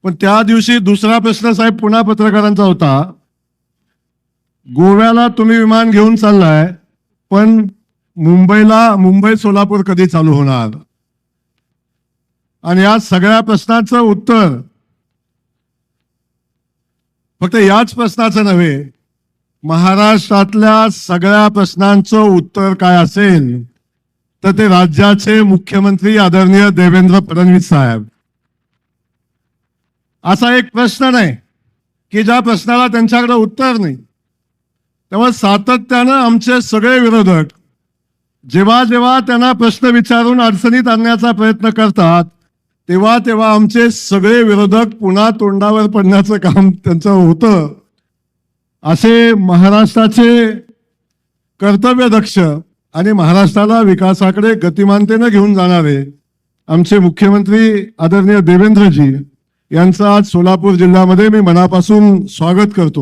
पण त्या दिवशी दुसरा प्रश्न साहेब पुन्हा पत्रकारांचा होता, गोव्याला तुम्ही विमान घेऊन चाललाय, पण मुंबई सोलापूर कधी चालू होणार? आणि या सगळ्या प्रश्नाचं उत्तर, फक्त याच प्रश्नाचं नव्हे, महाराष्ट्रातल्या सगळ्या प्रश्नांचं उत्तर काय असेल तर ते राज्याचे मुख्यमंत्री आदरणीय देवेंद्र फडणवीस साहेब. असा एक प्रश्न नाही की ज्या प्रश्नाला त्यांच्याकडे उत्तर नाही. त्यामुळे सातत्यानं आमचे सगळे विरोधक जेव्हा जेव्हा त्यांना प्रश्न विचारून अडचणीत आणण्याचा प्रयत्न करतात, तेव्हा तेव्हा आमचे सगळे विरोधक पुन्हा तोंडावर पडण्याचं काम त्यांचं होतं. असे महाराष्ट्राचे कर्तव्यदक्ष आणि महाराष्ट्राला विकासाकडे गतिमानतेनं घेऊन जाणारे आमचे मुख्यमंत्री आदरणीय देवेंद्रजी यांचं आज सोलापूर जिल्ह्यामध्ये मी मनापासून स्वागत करतो.